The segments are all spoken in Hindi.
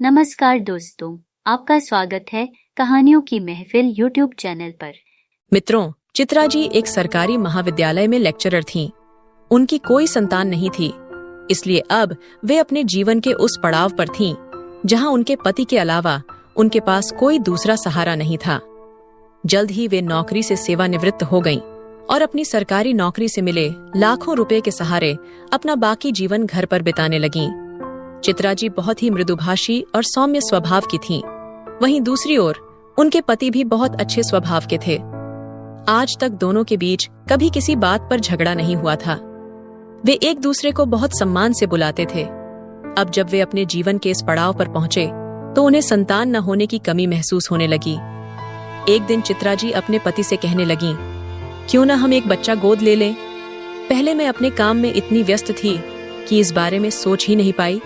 नमस्कार दोस्तों, आपका स्वागत है कहानियों की महफिल यूट्यूब चैनल पर। मित्रों, चित्रा जी एक सरकारी महाविद्यालय में लेक्चरर थीं। उनकी कोई संतान नहीं थी, इसलिए अब वे अपने जीवन के उस पड़ाव पर थीं, जहां उनके पति के अलावा उनके पास कोई दूसरा सहारा नहीं था। जल्द ही वे नौकरी से सेवानिवृत्त हो गईं और अपनी सरकारी नौकरी से मिले लाखों रुपए के सहारे अपना बाकी जीवन घर पर बिताने लगीं। चित्रा जी बहुत ही मृदुभाषी और सौम्य स्वभाव की थीं। वहीं दूसरी ओर उनके पति भी बहुत अच्छे स्वभाव के थे। आज तक दोनों के बीच कभी किसी बात पर झगड़ा नहीं हुआ था। वे एक दूसरे को बहुत सम्मान से बुलाते थे। अब जब वे अपने जीवन के इस पड़ाव पर पहुंचे तो उन्हें संतान न होने की कमी महसूस होने लगी। एक दिन चित्रा जी अपने पति से कहने लगीं, क्यों न हम एक बच्चा गोद ले लें। पहले मैं अपने काम में इतनी व्यस्त थी कि इस बारे में सोच ही नहीं पाई।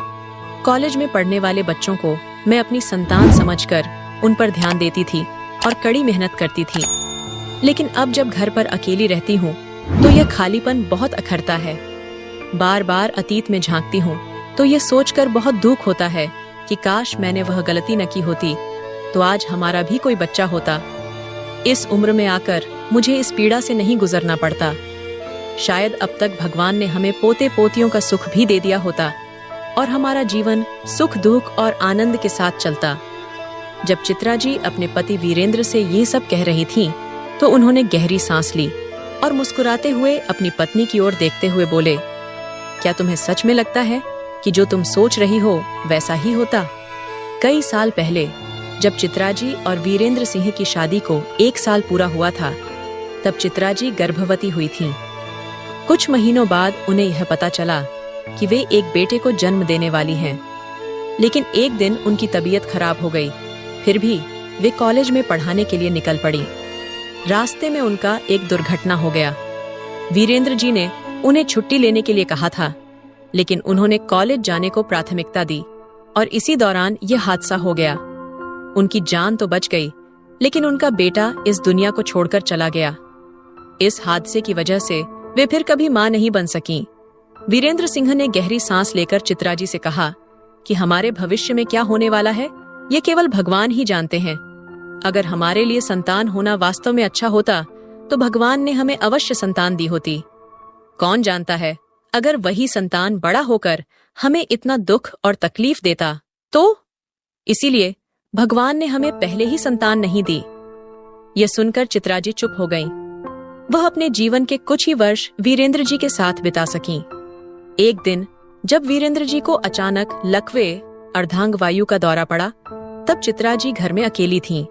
कॉलेज में पढ़ने वाले बच्चों को मैं अपनी संतान समझकर उन पर ध्यान देती थी और कड़ी मेहनत करती थी, लेकिन अब जब घर पर अकेली रहती हूँ तो यह खालीपन बहुत अखरता है। बार बार अतीत में झांकती हूँ तो यह सोचकर बहुत दुख होता है कि काश मैंने वह गलती न की होती तो आज हमारा भी कोई बच्चा होता। इस उम्र में आकर मुझे इस पीड़ा से नहीं गुजरना पड़ता। शायद अब तक भगवान ने हमें पोते पोतियों का सुख भी दे दिया होता और हमारा जीवन सुख दुख और आनंद के साथ चलता। जब चित्रा जी अपने पति वीरेंद्र से ये सब कह रही थीं, तो उन्होंने गहरी सांस ली और मुस्कुराते हुए अपनी पत्नी की ओर देखते हुए बोले, क्या तुम्हें सच में लगता है कि जो तुम सोच रही हो वैसा ही होता? कई साल पहले जब चित्रा जी और वीरेंद्र सिंह की शादी को 1 साल पूरा हुआ था, तब चित्रा जी गर्भवती हुई थीं। कुछ महीनों बाद उन्हें यह पता चला कि वे एक बेटे को जन्म देने वाली हैं। लेकिन एक दिन उनकी तबीयत खराब हो गई। फिर भी वे कॉलेज में पढ़ाने के लिए निकल पड़ी। रास्ते में उनका एक दुर्घटना हो गया। वीरेंद्र जी ने उन्हें छुट्टी लेने के लिए कहा था, लेकिन उन्होंने कॉलेज जाने को प्राथमिकता दी और इसी दौरान यह हादसा हो गया। उनकी जान तो बच गई, लेकिन उनका बेटा इस दुनिया को छोड़कर चला गया। इस हादसे की वजह से वे फिर कभी मां नहीं बन सकीं। वीरेंद्र सिंह ने गहरी सांस लेकर चित्रा जी से कहा कि हमारे भविष्य में क्या होने वाला है ये केवल भगवान ही जानते हैं। अगर हमारे लिए संतान होना वास्तव में अच्छा होता तो भगवान ने हमें अवश्य संतान दी होती। कौन जानता है, अगर वही संतान बड़ा होकर हमें इतना दुख और तकलीफ देता तो? इसीलिए भगवान ने हमें पहले ही संतान नहीं दी। यह सुनकर चित्रा जी चुप हो गईं। वह अपने जीवन के कुछ ही वर्ष वीरेंद्र जी के साथ बिता सकीं। एक दिन जब वीरेंद्र जी को अचानक लकवे अर्धांगवायु का दौरा पड़ा, तब चित्रा जी घर में अकेली थीं।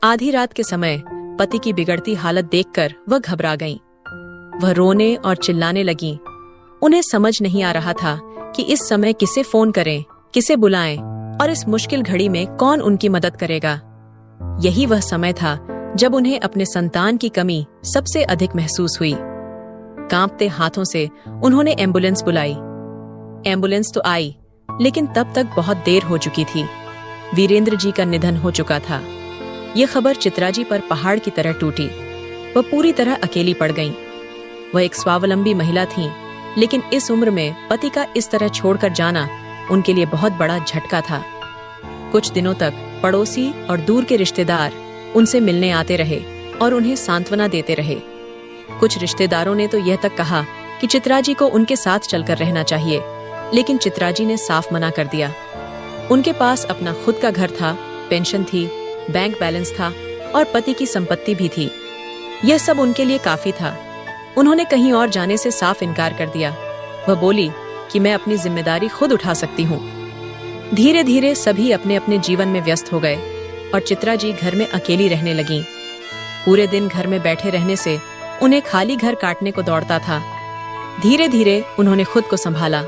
आधी रात के समय पति की बिगड़ती हालत देखकर वह घबरा गईं। वह रोने और चिल्लाने लगीं। उन्हें समझ नहीं आ रहा था कि इस समय किसे फोन करें, किसे बुलाएं और इस मुश्किल घड़ी में कौन उनकी मदद करेगा। यही वह समय था जब उन्हें अपने संतान की कमी सबसे अधिक महसूस हुई। कांपते हाथों से उन्होंने एम्बुलेंस बुलाई। एम्बुलेंस तो आई, लेकिन तब तक बहुत देर हो चुकी थी। वीरेंद्र जी का निधन हो चुका था। यह खबर चित्रा जी पर पहाड़ की तरह टूटी। वह पूरी तरह अकेली पड़ गईं। वह एक स्वावलंबी महिला थीं, लेकिन इस उम्र में पति का इस तरह छोड़कर जाना उनके लिए बहुत बड़ा झटका था। कुछ दिनों तक पड़ोसी और दूर के रिश्तेदार उनसे मिलने आते रहे और उन्हें सांत्वना देते रहे। कुछ रिश्तेदारों ने तो यह तक कहा कि चित्रा जी को उनके साथ चलकर रहना चाहिए, लेकिन चित्रा जी ने साफ मना कर दिया। उनके पास अपना खुद का घर था, पेंशन थी, बैंक बैलेंस था और पति की संपत्ति भी थी। यह सब उनके लिए काफी था। उन्होंने कहीं और जाने से साफ इनकार कर दिया। वह बोली कि मैं अपनी जिम्मेदारी खुद उठा सकती हूँ। धीरे धीरे सभी अपने अपने जीवन में व्यस्त हो गए और चित्रा जी घर में अकेली रहने लगीं। पूरे दिन घर में बैठे रहने से उन्हें खाली घर काटने को दौड़ता था। धीरे धीरे उन्होंने खुद को संभाला।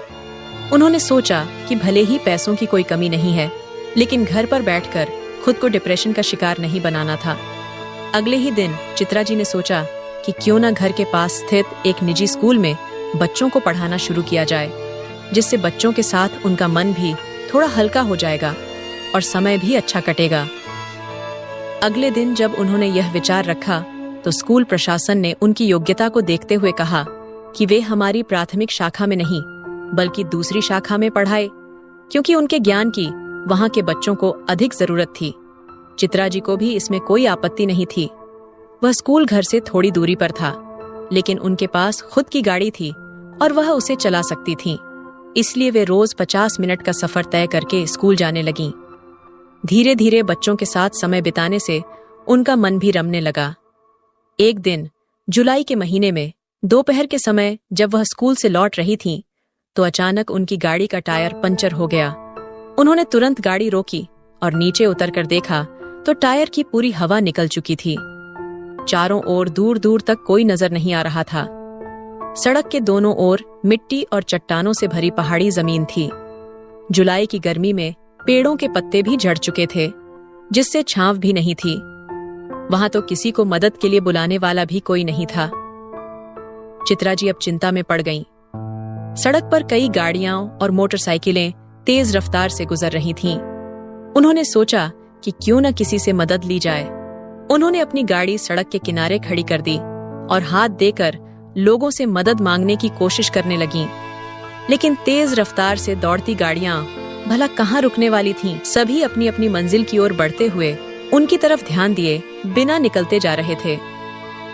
उन्होंने सोचा कि भले ही पैसों की कोई कमी नहीं है, लेकिन घर पर बैठकर खुद को डिप्रेशन का शिकार नहीं बनाना था। अगले ही दिन चित्रा जी ने सोचा कि क्यों न घर के पास स्थित एक निजी स्कूल में बच्चों को पढ़ाना शुरू किया जाए, जिससे बच्चों के साथ उनका मन भी थोड़ा हल्का हो जाएगा और समय भी अच्छा कटेगा। अगले दिन जब उन्होंने यह विचार रखा तो स्कूल प्रशासन ने उनकी योग्यता को देखते हुए कहा कि वे हमारी प्राथमिक शाखा में नहीं बल्कि दूसरी शाखा में पढ़ाए, क्योंकि उनके ज्ञान की वहां के बच्चों को अधिक जरूरत थी। चित्रा जी को भी इसमें कोई आपत्ति नहीं थी। वह स्कूल घर से थोड़ी दूरी पर था, लेकिन उनके पास खुद की गाड़ी थी और वह उसे चला सकती थीं। इसलिए वे रोज 50 मिनट का सफर तय करके स्कूल जाने लगीं। धीरे धीरे बच्चों के साथ समय बिताने से उनका मन भी रमने लगा। एक दिन जुलाई के महीने में दोपहर के समय जब वह स्कूल से लौट रही थीं, तो अचानक उनकी गाड़ी का टायर पंचर हो गया। उन्होंने तुरंत गाड़ी रोकी और नीचे उतरकर देखा तो टायर की पूरी हवा निकल चुकी थी। चारों ओर दूर दूर तक कोई नजर नहीं आ रहा था। सड़क के दोनों ओर मिट्टी और चट्टानों से भरी पहाड़ी जमीन थी। जुलाई की गर्मी में पेड़ों के पत्ते भी झड़ चुके थे, जिससे छांव भी नहीं थी। वहां तो किसी को मदद के लिए बुलाने वाला भी कोई नहीं था। चित्रा जी अब चिंता में पड़ गईं। सड़क पर कई गाड़ियां और मोटरसाइकिलें तेज रफ्तार से गुजर रही थीं। उन्होंने सोचा कि क्यों न किसी से मदद ली जाए। उन्होंने अपनी गाड़ी सड़क के किनारे खड़ी कर दी और हाथ देकर लोगों से मदद मांगने की कोशिश करने लगीं। लेकिन तेज रफ्तार से दौड़ती गाड़ियां भला कहाँ रुकने वाली थीं। सभी अपनी अपनी मंजिल की ओर बढ़ते हुए उनकी तरफ ध्यान दिए बिना निकलते जा रहे थे।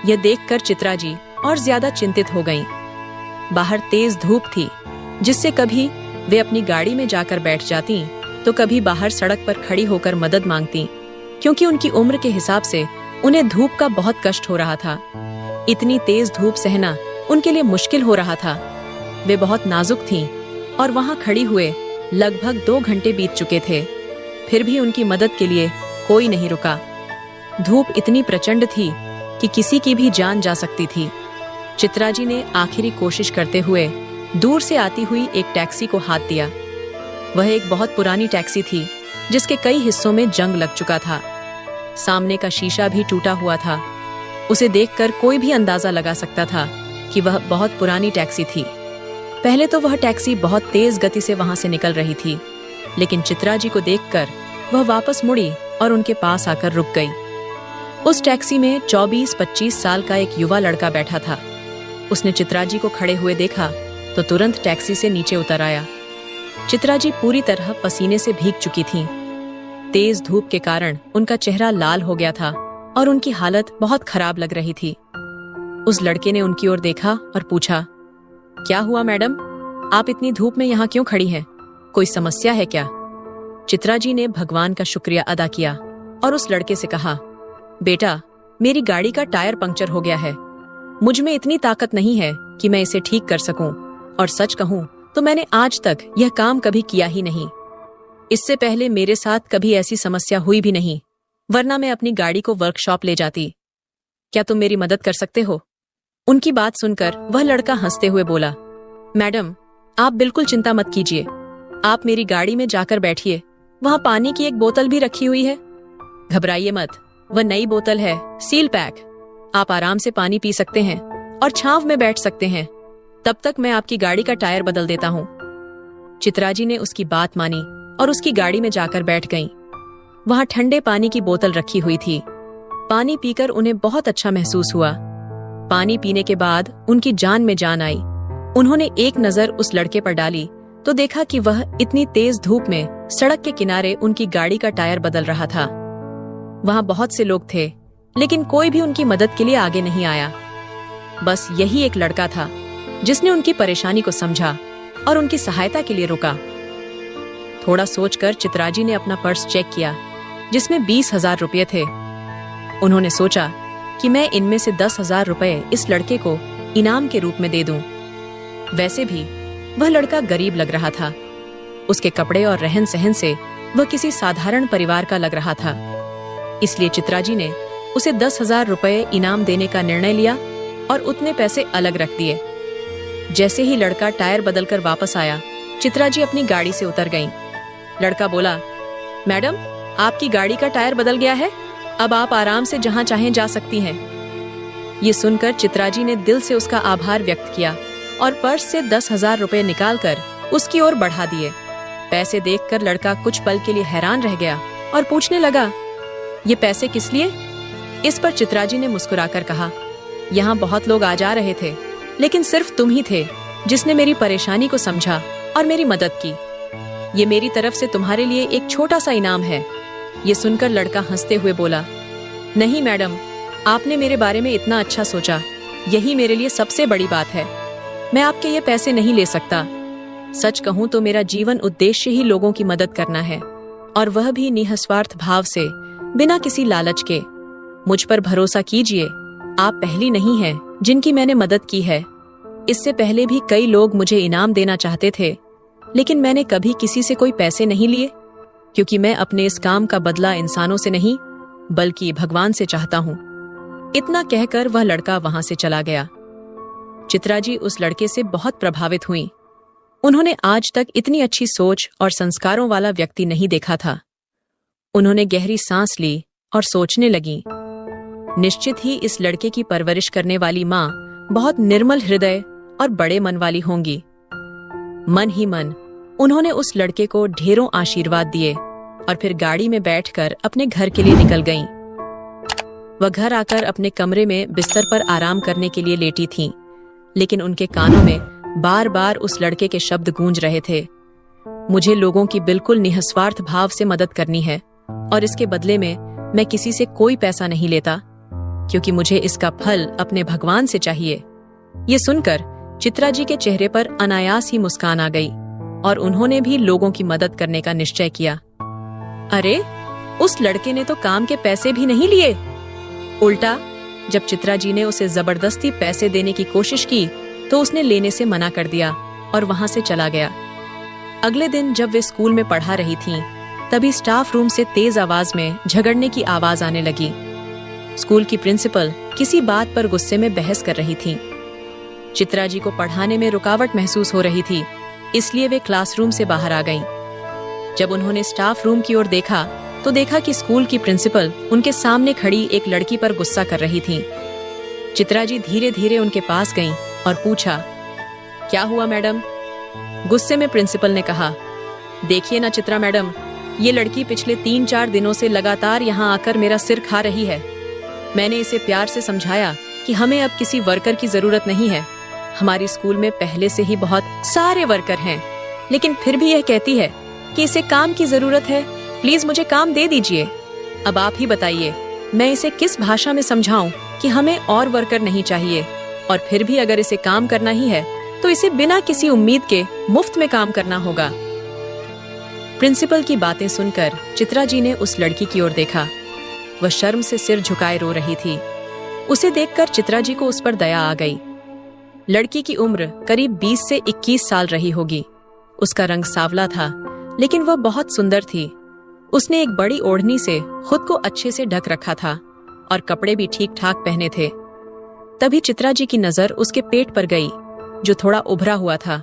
यह देखकर चित्रा जी और ज्यादा चिंतित हो गईं। बाहर तेज धूप थी, जिससे कभी वे अपनी गाड़ी में जाकर बैठ जातीं, तो कभी बाहर सड़क पर खड़ी होकर मदद मांगतीं, क्योंकि उनकी उम्र के हिसाब से उन्हें धूप का बहुत कष्ट हो रहा था। इतनी तेज धूप सहना उनके लिए मुश्किल हो रहा था। वे बहुत नाजुक थीं और वहां खड़ी हुए लगभग 2 घंटे बीत चुके थे। फिर भी उनकी मदद के लिए कोई नहीं रुका। धूप इतनी प्रचंड थी कि किसी की भी जान जा सकती थी। चित्रा जी ने आखिरी कोशिश करते हुए दूर से आती हुई एक टैक्सी को हाथ दिया। वह एक बहुत पुरानी टैक्सी थी, जिसके कई हिस्सों में जंग लग चुका था। सामने का शीशा भी टूटा हुआ था। उसे देखकर कोई भी अंदाजा लगा सकता था कि वह बहुत पुरानी टैक्सी थी। पहले तो वह टैक्सी बहुत तेज गति से वहां से निकल रही थी, लेकिन चित्रा जी को देखकर वह वापस मुड़ी और उनके पास आकर रुक गई। उस टैक्सी में 24-25 साल का एक युवा लड़का बैठा था। उसने चित्रा जी को खड़े हुए देखा तो तुरंत टैक्सी से नीचे उतर आया। चित्रा जी पूरी तरह पसीने से भीग चुकी थीं। तेज धूप के कारण उनका चेहरा लाल हो गया था और उनकी हालत बहुत खराब लग रही थी। उस लड़के ने उनकी ओर देखा और पूछा, क्या हुआ मैडम, आप इतनी धूप में यहाँ क्यों खड़ी हैं? कोई समस्या है क्या? चित्रा जी ने भगवान का शुक्रिया अदा किया और उस लड़के से कहा, बेटा, मेरी गाड़ी का टायर पंक्चर हो गया है। मुझ में इतनी ताकत नहीं है कि मैं इसे ठीक कर सकूं, और सच कहूं तो मैंने आज तक यह काम कभी किया ही नहीं। इससे पहले मेरे साथ कभी ऐसी समस्या हुई भी नहीं, वरना मैं अपनी गाड़ी को वर्कशॉप ले जाती। क्या तुम मेरी मदद कर सकते हो? उनकी बात सुनकर वह लड़का हंसते हुए बोला, मैडम, आप बिल्कुल चिंता मत कीजिए। आप मेरी गाड़ी में जाकर बैठिए, वहां पानी की एक बोतल भी रखी हुई है। घबराइए मत, वह नई बोतल है, सील पैक। आप आराम से पानी पी सकते हैं और छांव में बैठ सकते हैं। तब तक मैं आपकी गाड़ी का टायर बदल देता हूँ। चित्रा जी ने उसकी बात मानी और उसकी गाड़ी में जाकर बैठ गईं। वहां ठंडे पानी की बोतल रखी हुई थी। पानी पीकर उन्हें बहुत अच्छा महसूस हुआ। पानी पीने के बाद उनकी जान में जान आई। उन्होंने एक नजर उस लड़के पर डाली तो देखा कि वह इतनी तेज धूप में सड़क के किनारे उनकी गाड़ी का टायर बदल रहा था। वहां बहुत से लोग थे, लेकिन कोई भी उनकी मदद के लिए आगे नहीं आया। बस यही एक लड़का था जिसने उनकी परेशानी को समझा और उनकी सहायता के लिए रुका। थोड़ा सोचकर चित्राजी ने अपना पर्स चेक किया, जिसमें 20,000 रुपये थे। उन्होंने सोचा कि मैं इनमें से 10,000 रुपये इस लड़के को इनाम के रूप में दे दूं। वैसे भी वह लड़का गरीब लग रहा था। उसके कपड़े और रहन सहन से वह किसी साधारण परिवार का लग रहा था। इसलिए चित्राजी ने उसे 10,000 रुपये इनाम देने का निर्णय लिया और उतने पैसे अलग रख दिए। जैसे ही लड़का टायर बदलकर वापस आया, चित्राजी अपनी गाड़ी से उतर गईं। लड़का बोला, मैडम, आपकी गाड़ी का टायर बदल गया है, अब आप आराम से जहां चाहें जा सकती हैं। ये सुनकर चित्राजी ने दिल से उसका आभार व्यक्त किया और पर्स से 10,000 रुपये निकालकर उसकी ओर बढ़ा दिए। पैसे देखकर लड़का कुछ पल के लिए हैरान रह गया और पूछने लगा, ये पैसे किस लिए? इस पर चित्राजी ने मुस्कुराकर कहा, यहाँ बहुत लोग आ जा रहे थे, लेकिन सिर्फ तुम ही थे जिसने मेरी परेशानी को समझा और मेरी मदद की। ये मेरी तरफ से तुम्हारे लिए एक छोटा सा इनाम है। ये सुनकर लड़का हंसते हुए बोला, नहीं मैडम, आपने मेरे बारे में इतना अच्छा सोचा, यही मेरे लिए सबसे बड़ी बात है। मैं आपके ये पैसे नहीं ले सकता। सच कहूं तो मेरा जीवन उद्देश्य ही लोगों की मदद करना है, और वह भी निस्वार्थ भाव से, बिना किसी लालच के। मुझ पर भरोसा कीजिए, आप पहली नहीं हैं जिनकी मैंने मदद की है। इससे पहले भी कई लोग मुझे इनाम देना चाहते थे, लेकिन मैंने कभी किसी से कोई पैसे नहीं लिए, क्योंकि मैं अपने इस काम का बदला इंसानों से नहीं बल्कि भगवान से चाहता हूँ। इतना कहकर वह लड़का वहां से चला गया। चित्रा जी उस लड़के से बहुत प्रभावित हुई। उन्होंने आज तक इतनी अच्छी सोच और संस्कारों वाला व्यक्ति नहीं देखा था। उन्होंने गहरी सांस ली और सोचने लगी, निश्चित ही इस लड़के की परवरिश करने वाली माँ बहुत निर्मल हृदय और बड़े मन वाली होंगी। मन ही मन उन्होंने उस लड़के को ढेरों आशीर्वाद दिए और फिर गाड़ी में बैठकर अपने घर के लिए निकल गईं। वह घर आकर अपने कमरे में बिस्तर पर आराम करने के लिए लेटी थीं, लेकिन उनके कानों में बार बार उस लड़के के शब्द गूंज रहे थे, मुझे लोगों की बिल्कुल निस्वार्थ भाव से मदद करनी है और इसके बदले में मैं किसी से कोई पैसा नहीं लेता, क्योंकि मुझे इसका फल अपने भगवान से चाहिए। ये सुनकर चित्रा जी के चेहरे पर अनायास ही मुस्कान आ गई और उन्होंने भी लोगों की मदद करने का निश्चय किया। अरे, उस लड़के ने तो काम के पैसे भी नहीं लिए। उल्टा जब चित्रा जी ने उसे जबरदस्ती पैसे देने की कोशिश की तो उसने लेने से मना कर दिया और वहां से चला गया। अगले दिन जब वे स्कूल में पढ़ा रही थीं, तभी स्टाफ रूम से तेज आवाज में झगड़ने की आवाज आने लगी। स्कूल की प्रिंसिपल किसी बात पर गुस्से में बहस कर रही थी। चित्रा जी को पढ़ाने में रुकावट महसूस हो रही थी, इसलिए वे क्लासरूम से बाहर आ गईं। जब उन्होंने स्टाफ रूम की ओर देखा तो देखा कि स्कूल की प्रिंसिपल उनके सामने खड़ी एक लड़की पर गुस्सा कर रही थी। चित्रा जी धीरे धीरे उनके पास गईं और पूछा, क्या हुआ मैडम? गुस्से में प्रिंसिपल ने कहा, देखिए ना चित्रा मैडम, ये लड़की पिछले 3-4 दिनों से लगातार यहाँ आकर मेरा सिर खा रही है। मैंने इसे प्यार से समझाया कि हमें अब किसी वर्कर की जरूरत नहीं है, हमारी स्कूल में पहले से ही बहुत सारे वर्कर हैं, लेकिन फिर भी यह कहती है कि इसे काम की जरूरत है, प्लीज मुझे काम दे दीजिए। अब आप ही बताइए, मैं इसे किस भाषा में समझाऊं कि हमें और वर्कर नहीं चाहिए, और फिर भी अगर इसे काम करना ही है तो इसे बिना किसी उम्मीद के मुफ्त में काम करना होगा। प्रिंसिपल की बातें सुनकर चित्रा जी ने उस लड़की की ओर देखा। वह शर्म से सिर झुकाए रो रही थी। उसे देखकर चित्रा जी को उस पर दया आ गई। लड़की की उम्र करीब 20 से 21 साल रही होगी। उसका रंग सांवला था, लेकिन वह बहुत सुंदर थी। उसने एक बड़ी ओढ़नी से खुद को अच्छे से ढक रखा था और कपड़े भी ठीक ठाक पहने थे। तभी चित्रा जी की नजर उसके पेट पर गई, जो थोड़ा उभरा हुआ था।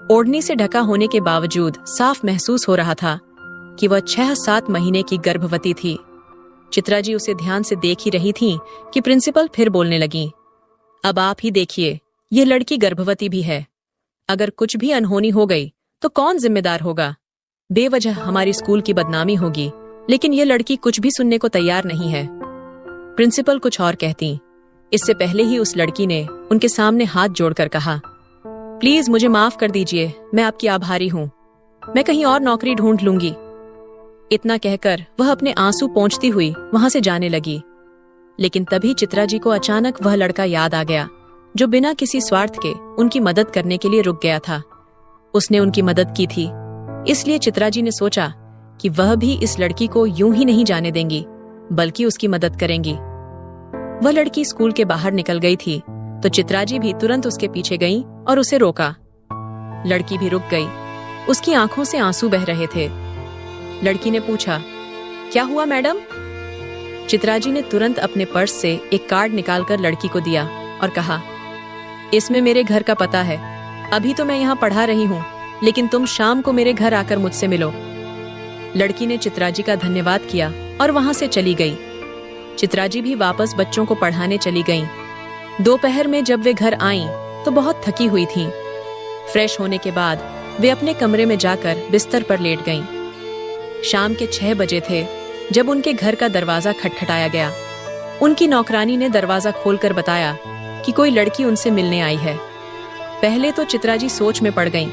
ओढ़नी से ढका होने के बावजूद साफ महसूस हो रहा था कि वह 6-7 महीने की गर्भवती थी। चित्रा जी उसे ध्यान से देख ही रही थीं कि प्रिंसिपल फिर बोलने लगी, अब आप ही देखिए, यह लड़की गर्भवती भी है। अगर कुछ भी अनहोनी हो गई तो कौन जिम्मेदार होगा? बेवजह हमारी स्कूल की बदनामी होगी, लेकिन यह लड़की कुछ भी सुनने को तैयार नहीं है। प्रिंसिपल कुछ और कहती, इससे पहले ही उस लड़की ने उनके सामने हाथ जोड़कर कहा, प्लीज मुझे माफ कर दीजिए, मैं आपकी आभारी हूँ, मैं कहीं और नौकरी ढूंढ लूंगी। इतना कहकर वह अपने आंसू पोंछती हुई वहां से जाने लगी। लेकिन तभी चित्रा जी को अचानक वह लड़का याद आ गया, जो बिना किसी स्वार्थ के उनकी मदद करने के लिए रुक गया था। उसने उनकी मदद की थी, इसलिए चित्रा जी ने सोचा कि वह भी इस लड़की को यूं ही नहीं जाने देंगी, बल्कि उसकी मदद करेंगी। वह लड़की स्कूल के बाहर निकल गई थी तो चित्रा जी भी तुरंत उसके पीछे गईं और उसे रोका। लड़की भी रुक गई, उसकी आंखों से आंसू बह रहे थे। लड़की ने पूछा, क्या हुआ मैडम? चित्रा जी ने तुरंत अपने पर्स से एक कार्ड निकालकर लड़की को दिया और कहा, इसमें मेरे घर का पता है। अभी तो मैं यहाँ पढ़ा रही हूँ, लेकिन तुम शाम को मेरे घर आकर मुझसे मिलो। लड़की ने चित्रा जी का धन्यवाद किया और वहां से चली गई। चित्रा जी भी वापस बच्चों को पढ़ाने चली गईं। दोपहर में जब वे घर आईं तो बहुत थकी हुई थीं। फ्रेश होने के बाद वे अपने कमरे में जाकर बिस्तर पर लेट गईं। शाम के 6 बजे थे जब उनके घर का दरवाजा खटखटाया गया। उनकी नौकरानी ने दरवाजा खोलकर बताया कि कोई लड़की उनसे मिलने आई है। पहले तो चित्रा जी सोच में पड़ गईं,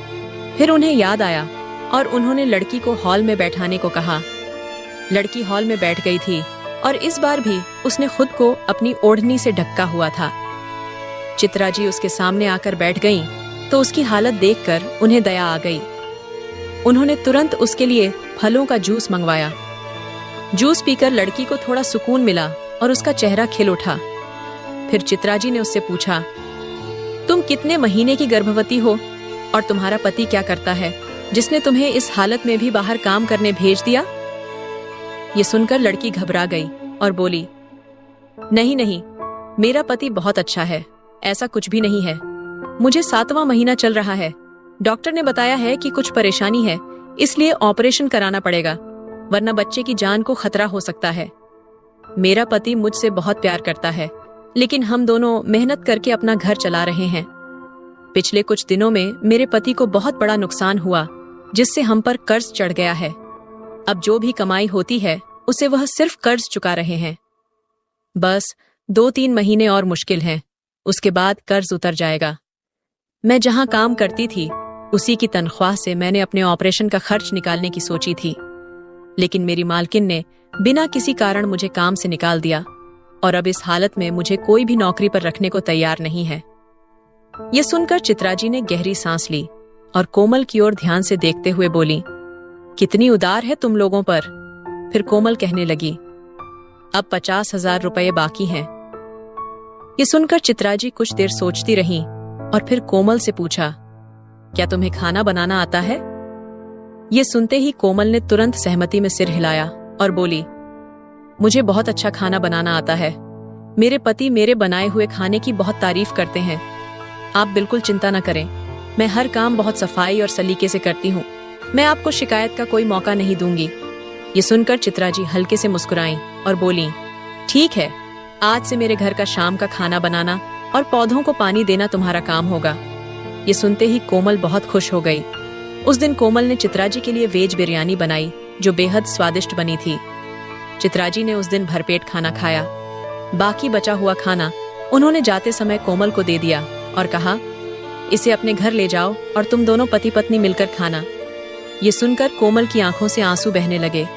फिर उन्हें याद आया और उन्होंने लड़की को हॉल में बैठाने को कहा। लड़की हॉल में बैठ गई थी और इस बार भी उसने खुद को अपनी ओढ़नी से ढका हुआ था। चित्रा जी उसके सामने आकर बैठ गईं, तो उसकी हालत देखकर उन्हें दया आ गई। उन्होंने तुरंत उसके लिए फलों का जूस मंगवाया। जूस पीकर लड़की को थोड़ा सुकून मिला और उसका चेहरा खिल उठा। फिर चित्रा जी ने उससे पूछा, तुम कितने महीने की गर्भवती हो और तुम्हारा पति क्या करता है जिसने तुम्हें इस हालत में भी बाहर काम करने भेज दिया? ये सुनकर लड़की घबरा गई और बोली, नहीं नहीं, मेरा पति बहुत अच्छा है, ऐसा कुछ भी नहीं है। मुझे 7वां महीना चल रहा है। डॉक्टर ने बताया है कि कुछ परेशानी है, इसलिए ऑपरेशन कराना पड़ेगा, वरना बच्चे की जान को खतरा हो सकता है। मेरा पति मुझसे बहुत प्यार करता है, लेकिन हम दोनों मेहनत करके अपना घर चला रहे हैं। पिछले कुछ दिनों में मेरे पति को बहुत बड़ा नुकसान हुआ, जिससे हम पर कर्ज चढ़ गया है। अब जो भी कमाई होती है उसे वह सिर्फ कर्ज चुका रहे हैं। बस 2-3 महीने और मुश्किल हैं, उसके बाद कर्ज उतर जाएगा। मैं जहां काम करती थी उसी की तनख्वाह से मैंने अपने ऑपरेशन का खर्च निकालने की सोची थी, लेकिन मेरी मालकिन ने बिना किसी कारण मुझे काम से निकाल दिया और अब इस हालत में मुझे कोई भी नौकरी पर रखने को तैयार नहीं है। ये सुनकर चित्रा जी ने गहरी सांस ली और कोमल की ओर ध्यान से देखते हुए बोली, कितनी उदार है तुम लोगों पर। फिर कोमल कहने लगी, अब 50,000 रुपये बाकी हैं। ये सुनकर चित्रा जी कुछ देर सोचती रहीं और फिर कोमल से पूछा, क्या तुम्हें खाना बनाना आता है? ये सुनते ही कोमल ने तुरंत सहमति में सिर हिलाया और बोली, मुझे बहुत अच्छा खाना बनाना आता है। मेरे पति मेरे बनाए हुए खाने की बहुत तारीफ करते हैं। आप बिल्कुल चिंता न करें, मैं हर काम बहुत सफाई और सलीके से करती हूँ। मैं आपको शिकायत का कोई मौका नहीं दूंगी। ये सुनकर चित्रा जी हल्के से मुस्कुराईं और बोली, ठीक है, आज से मेरे घर का शाम का खाना बनाना और पौधों को पानी देना तुम्हारा काम होगा। ये सुनते ही कोमल बहुत खुश हो गई। उस दिन कोमल ने चित्रा जी के लिए वेज बिरयानी बनाई जो बेहद स्वादिष्ट बनी थी। चित्रा जी ने उस दिन भरपेट खाना खाया। बाकी बचा हुआ खाना उन्होंने जाते समय कोमल को दे दिया और कहा, इसे अपने घर ले जाओ और तुम दोनों पति पत्नी मिलकर खाना। ये सुनकर कोमल की आंखों से आंसू बहने लगे।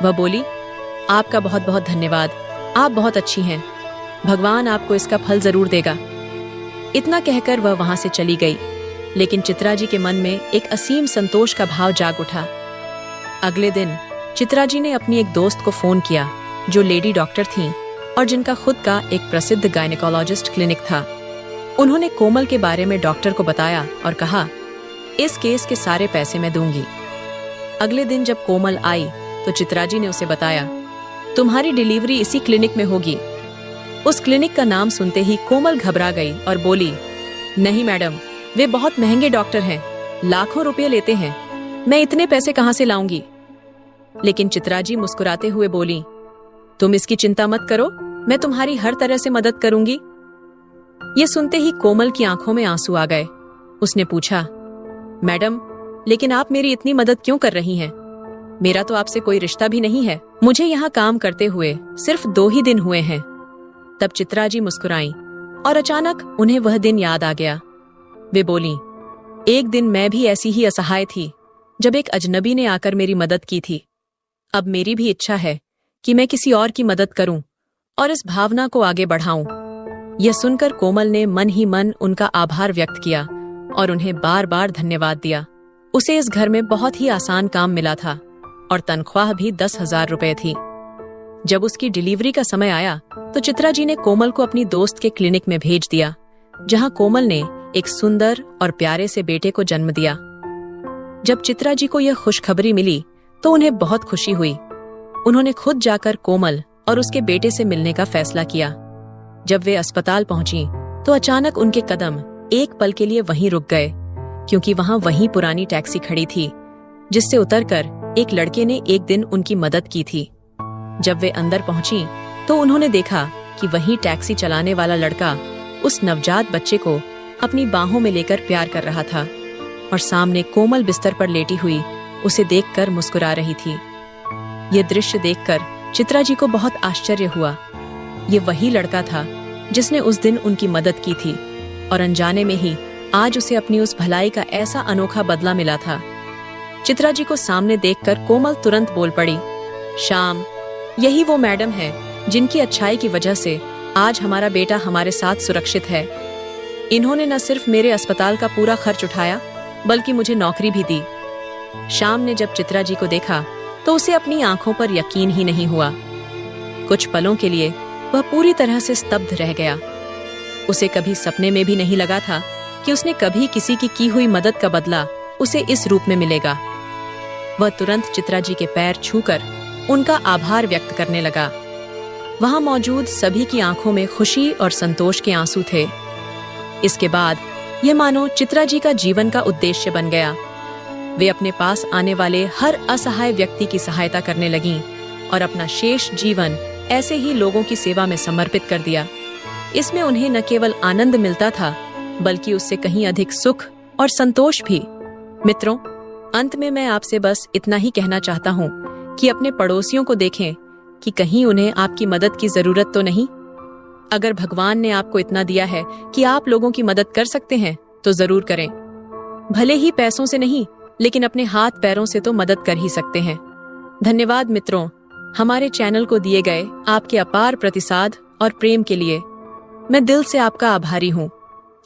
वह बोली, आपका बहुत बहुत धन्यवाद, आप बहुत अच्छी हैं। भगवान आपको इसका फल जरूर देगा। इतना कहकर वह वहां से चली गई, लेकिन चित्रा जी के मन में एक असीम संतोष का भाव जाग उठा। अगले दिन चित्रा जी ने अपनी एक दोस्त को फोन किया जो लेडी डॉक्टर थीं और जिनका खुद का एक प्रसिद्ध गायनेकोलॉजिस्ट क्लिनिक था। उन्होंने कोमल के बारे में डॉक्टर को बताया और कहा, इस केस के सारे पैसे मैं दूंगी। अगले दिन जब कोमल आई तो चित्रा जी ने उसे बताया, तुम्हारी डिलीवरी इसी क्लिनिक में होगी। उस क्लिनिक का नाम सुनते ही कोमल घबरा गई और बोली, नहीं मैडम, वे बहुत महंगे डॉक्टर हैं, लाखों रुपए लेते हैं, मैं इतने पैसे कहां से लाऊंगी। लेकिन चित्रा जी मुस्कुराते हुए बोली, तुम इसकी चिंता मत करो, मैं तुम्हारी हर तरह से मदद करूंगी। ये सुनते ही कोमल की आंखों में आंसू आ गए। उसने पूछा, मैडम, लेकिन आप मेरी इतनी मदद क्यों कर रही हैं? मेरा तो आपसे कोई रिश्ता भी नहीं है, मुझे यहाँ काम करते हुए सिर्फ 2 ही दिन हुए हैं। तब चित्रा जी मुस्कुराईं और अचानक उन्हें वह दिन याद आ गया। वे बोली, एक दिन मैं भी ऐसी ही असहाय थी जब एक अजनबी ने आकर मेरी मदद की थी। अब मेरी भी इच्छा है कि मैं किसी और की मदद करूं और इस भावना को आगे बढ़ाऊं। यह सुनकर कोमल ने मन ही मन उनका आभार व्यक्त किया और उन्हें बार बार धन्यवाद दिया। उसे इस घर में बहुत ही आसान काम मिला था और तनख्वाह भी 10,000 रुपए थी। जब उसकी डिलीवरी का समय आया तो चित्रा जी ने कोमल को अपनी दोस्त के क्लिनिक में भेज दिया, जहां कोमल ने एक सुंदर और प्यारे से बेटे को जन्म दिया। जब चित्रा जी को यह खुशखबरी मिली तो उन्हें बहुत खुशी हुई। उन्होंने खुद जाकर कोमल और उसके बेटे से मिलने का फैसला किया। जब वे अस्पताल पहुंची तो अचानक उनके कदम एक पल के लिए वहीं रुक गए, क्योंकि वहां वही पुरानी टैक्सी खड़ी थी जिससे उतरकर एक लड़के ने एक दिन उनकी मदद की थी। जब वे अंदर पहुंची तो उन्होंने देखा कि वही टैक्सी चलाने वाला लड़का उस नवजात बच्चे को अपनी बाहों में लेकर प्यार कर रहा था और सामने कोमल बिस्तर पर लेटी हुई उसे देखकर मुस्कुरा रही थी। यह दृश्य देखकर चित्रा जी को बहुत आश्चर्य हुआ। ये वही लड़का था जिसने उस दिन उनकी मदद की थी और अनजाने में ही आज उसे अपनी उस भलाई का ऐसा अनोखा बदला मिला था। चित्रा जी को सामने देखकर कोमल तुरंत बोल पड़ी, श्याम, यही वो मैडम है जिनकी अच्छाई की वजह से आज हमारा बेटा हमारे साथ सुरक्षित है। इन्होंने न सिर्फ मेरे अस्पताल का पूरा खर्च उठाया बल्कि मुझे नौकरी भी दी। श्याम ने जब चित्रा जी को देखा तो उसे अपनी आंखों पर यकीन ही नहीं हुआ। कुछ पलों के लिए वह पूरी तरह से स्तब्ध रह गया। उसे कभी सपने में भी नहीं लगा था कि उसने कभी किसी की हुई मदद का बदला उसे इस रूप में मिलेगा। वह तुरंत चित्रा जी के पैर छूकर उनका आभार व्यक्त करने लगा। वहां मौजूद सभी की आंखों में खुशी और संतोष के आंसू थे। इसके बाद यह मानो चित्रा जी का जीवन का उद्देश्य बन गया। वे अपने पास आने वाले हर असहाय व्यक्ति की सहायता करने लगीं और अपना शेष जीवन ऐसे ही लोगों की सेवा में समर्पित कर दिया। इसमें उन्हें न केवल आनंद मिलता था बल्कि उससे कहीं अधिक सुख और संतोष भी। मित्रों, अंत में मैं आपसे बस इतना ही कहना चाहता हूँ कि अपने पड़ोसियों को देखें कि कहीं उन्हें आपकी मदद की जरूरत तो नहीं। अगर भगवान ने आपको इतना दिया है कि आप लोगों की मदद कर सकते हैं तो जरूर करें। भले ही पैसों से नहीं, लेकिन अपने हाथ पैरों से तो मदद कर ही सकते हैं। धन्यवाद मित्रों, हमारे चैनल को दिए गए आपके अपार प्रतिसाद और प्रेम के लिए मैं दिल से आपका आभारी हूँ।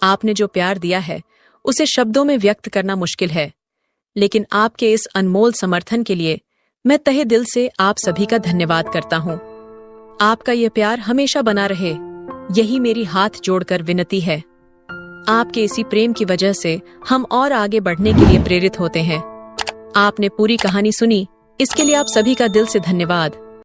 आपने जो प्यार दिया है उसे शब्दों में व्यक्त करना मुश्किल है, लेकिन आपके इस अनमोल समर्थन के लिए मैं तहे दिल से आप सभी का धन्यवाद करता हूँ। आपका यह प्यार हमेशा बना रहे, यही मेरी हाथ जोड़कर विनती है। आपके इसी प्रेम की वजह से हम और आगे बढ़ने के लिए प्रेरित होते हैं। आपने पूरी कहानी सुनी, इसके लिए आप सभी का दिल से धन्यवाद।